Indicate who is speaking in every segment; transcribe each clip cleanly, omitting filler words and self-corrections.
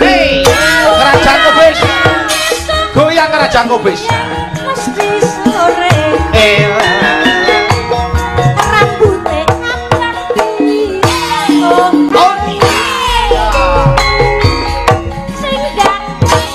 Speaker 1: Hei, kerajaan kubis. Goyang kerajaan kubis.
Speaker 2: Mesti sore. Rambute abadi. Oh iya. Sing ganteng.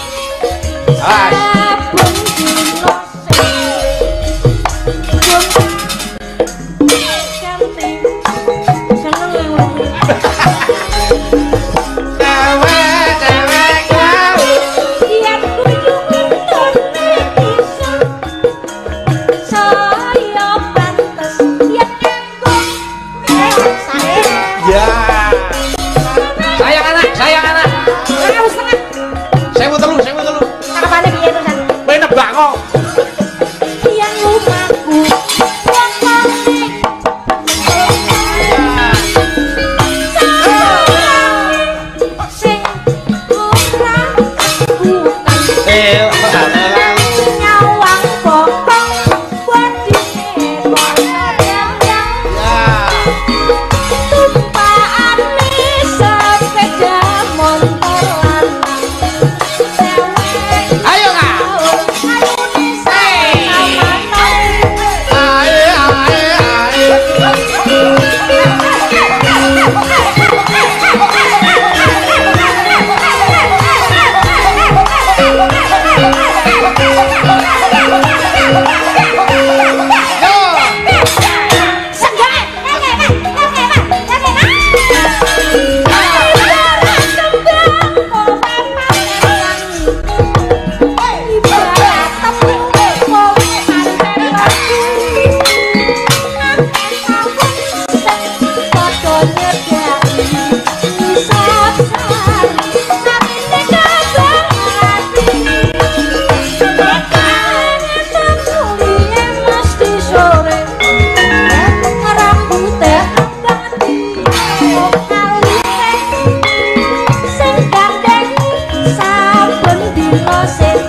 Speaker 2: Sabun dino sing.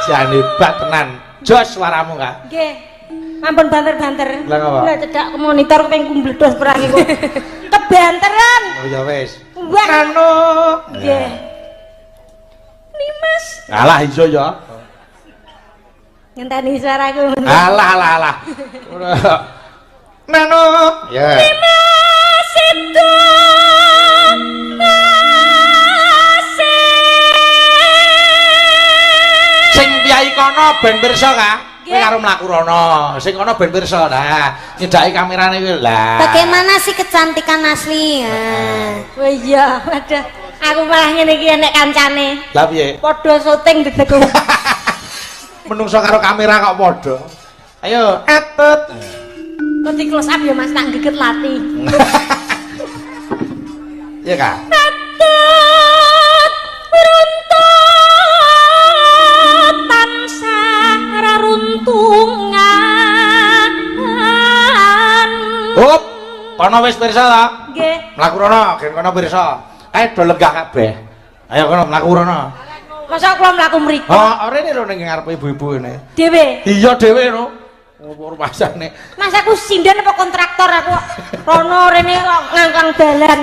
Speaker 2: Seneng
Speaker 1: hebat tenan. Jos suaramu Kak.
Speaker 2: Nggih. Ampun banter-banter.
Speaker 1: Lah ngapa?
Speaker 2: Lah cedak ke monitor pengen kumbledos perang iku. Kebanteran.
Speaker 1: Oh ya wis.
Speaker 2: Anu. Nggih. Nimas.
Speaker 1: Alah iso ya.
Speaker 2: Ngenteni suaraku.
Speaker 1: Alah. Nano. Ya.
Speaker 2: Nimas itu.
Speaker 1: Sing piyai kono ben pirsa Kak. Kowe karo mlaku rono. Sing kono ben pirsa. Nah, nyedaki kamerane kuwi lah.
Speaker 3: Bagaimana sih kecantikan asli?
Speaker 2: Oh iya, waduh. Aku malah ngene iki nek kancane.
Speaker 1: Lah piye?
Speaker 2: Padha syuting dedekku.
Speaker 1: Menungso karo kamera kok padha. Ayo, etut.
Speaker 2: Kok di close up ya Mas, tak geget lati.
Speaker 1: Iya Kak.
Speaker 2: Etut runtut tansah raruntungan.
Speaker 1: Hop, kono wis pirsa ta?
Speaker 2: Nggih.
Speaker 1: Mlaku rono, gen kono pirsa. Ayo do lenggah kabeh. Ayo kono mlaku rono.
Speaker 2: Masa kula mlaku mriku?
Speaker 1: Oh, rene lho ning ngarepe ibu-ibu ngene.
Speaker 2: Dhewe.
Speaker 1: Iya dhewe no. Rumasane.
Speaker 2: Mas aku sindan apa kontraktor aku rono rene kok ngangkang dalan.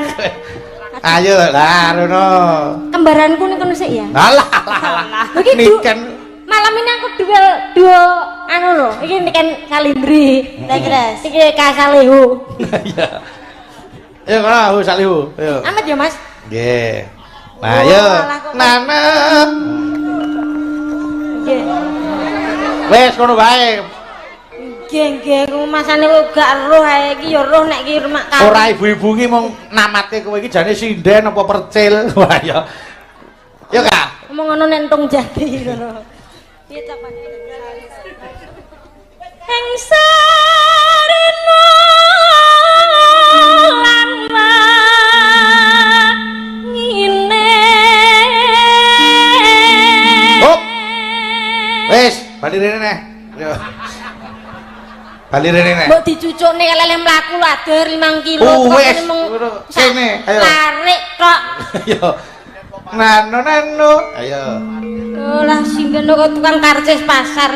Speaker 1: Ayo lah rono.
Speaker 2: Kembaranku ning kono sik ya.
Speaker 1: Alah. Niken.
Speaker 2: Malam ini aku dua anu lho, iki niken Salindri. Terus iki Kak Salihu.
Speaker 1: Iya. Ayo kono Salihu. Ayo.
Speaker 2: Amat ya Mas.
Speaker 1: Nggih. Nah, ayo. Nana.
Speaker 2: Nggih.
Speaker 1: Wis ngono wae.
Speaker 2: Nggih, masane kok gak roh ae iki ya roh nek iki remak karo.
Speaker 1: Ora ibu-ibu ki mung namatke kowe iki jane sinden apa percil. Wah ya. Ya Kak.
Speaker 2: Ngomong ngono nek entung jati ngono. Piye capane? Ing sarena lan ngine.
Speaker 1: Hop. Wis, bali rene neh. Yo. Bali rene neh.
Speaker 2: Mbok dicucukne kelele mlaku lader 5 kilo
Speaker 1: Wis,
Speaker 2: mung
Speaker 1: sini, ayo.
Speaker 2: Tarik tok.
Speaker 1: Ayo. Nano. Ayo.
Speaker 2: Lah sinden kok tukang karcis pasar.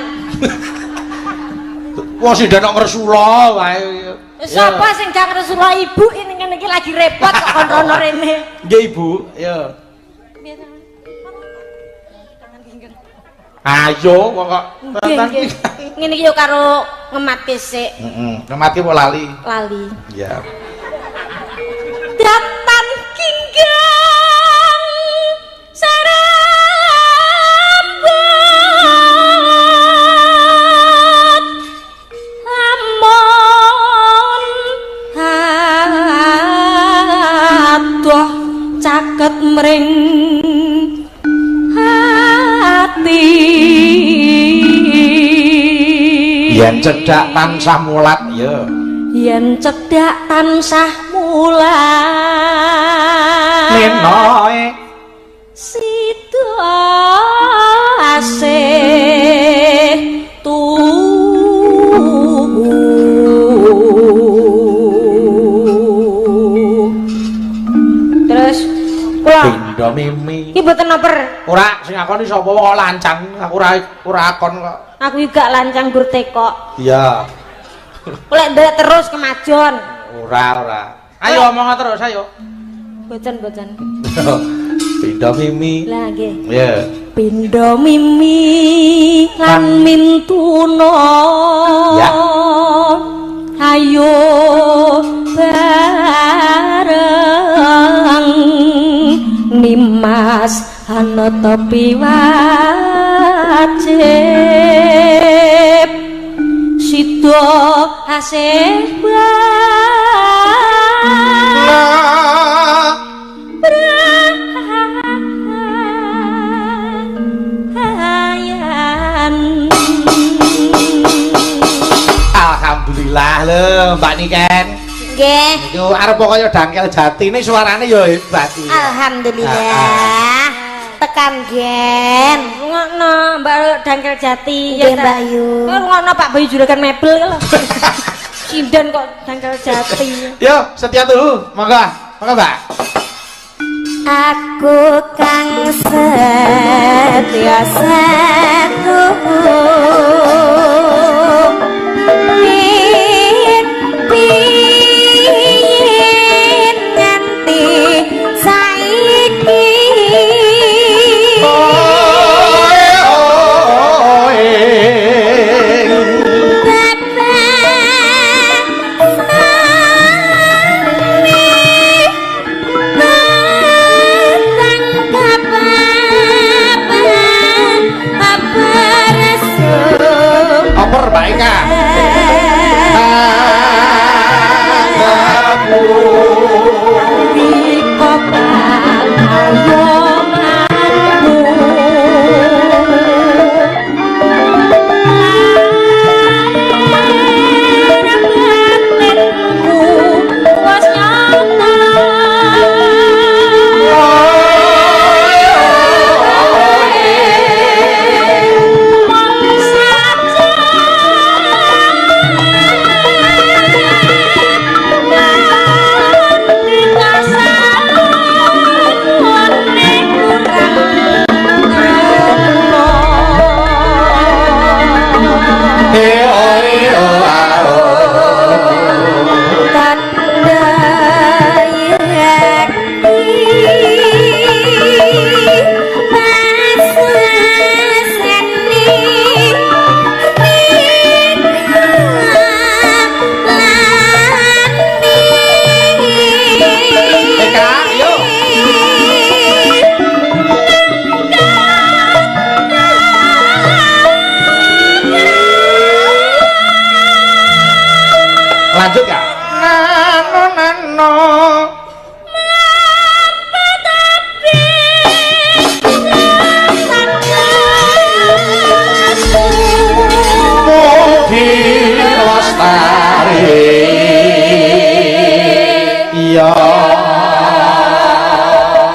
Speaker 1: Wong sinden kok ngresula wae.
Speaker 2: Sapa sing gak ngresula ibu ini ngene iki lagi repot kok kon rene.
Speaker 1: Nggih Ibu, ayo. Ayo wong kok
Speaker 2: Nggih. Ngene iki yo karo ngematke sik.
Speaker 1: Heeh. Ngemati apa lali?
Speaker 2: Lali.
Speaker 1: Iya.
Speaker 2: Datan kinggang sarabut lamun adoh caket mring hati
Speaker 1: Yen cedhak tansah mulat ya.
Speaker 2: yen cedhak tansah mulat
Speaker 1: Menoe
Speaker 2: sida asih terus kula
Speaker 1: pindha mimi.
Speaker 2: iki mboten noper
Speaker 1: Ora sing akoni sapa kok lancang, aku ora akon kok.
Speaker 2: aku juga lancang gur tekok
Speaker 1: Iya.
Speaker 2: lek ndelok terus kemajon
Speaker 1: Ora. Ayo omong terus ayo.
Speaker 2: boten
Speaker 1: Pindha mimi.
Speaker 2: lah nggih
Speaker 1: Ya.
Speaker 2: pindha mimi lan mintuna
Speaker 1: Ya.
Speaker 2: ayo bareng nimas ana tepi wajib sida asih
Speaker 1: Alhamdulillah lho Mbak Niken.
Speaker 3: Nggih.
Speaker 1: Iku arep kaya dangkel jati ini suarane ya hebat iki.
Speaker 3: Alhamdulillah. Tekan gen.
Speaker 2: Ngono Mbak Dangkel Jati
Speaker 3: Nggih, Mbak Yu.
Speaker 2: Ngono Pak Bayu juragan mebel lho. Sinden kok Dangkel Jati.
Speaker 1: Yo, setia tuh. Monggo. Monggo, Mbak.
Speaker 3: Aku kang setia setu pin nganti saiki Apa
Speaker 1: Lanjut ya. Nano nano. Mugi lestari. Iya.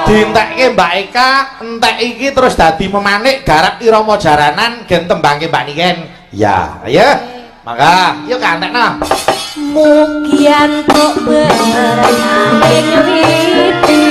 Speaker 1: Dientekke Mbak Eka, entek iki terus dadi memanik garap irama jaranan gen tembangke Mbak Niken. Ya, ayo. Maka, yuk kantekno.
Speaker 3: Mugian kok berangin widi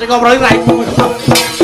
Speaker 1: Ngobrolin raimu.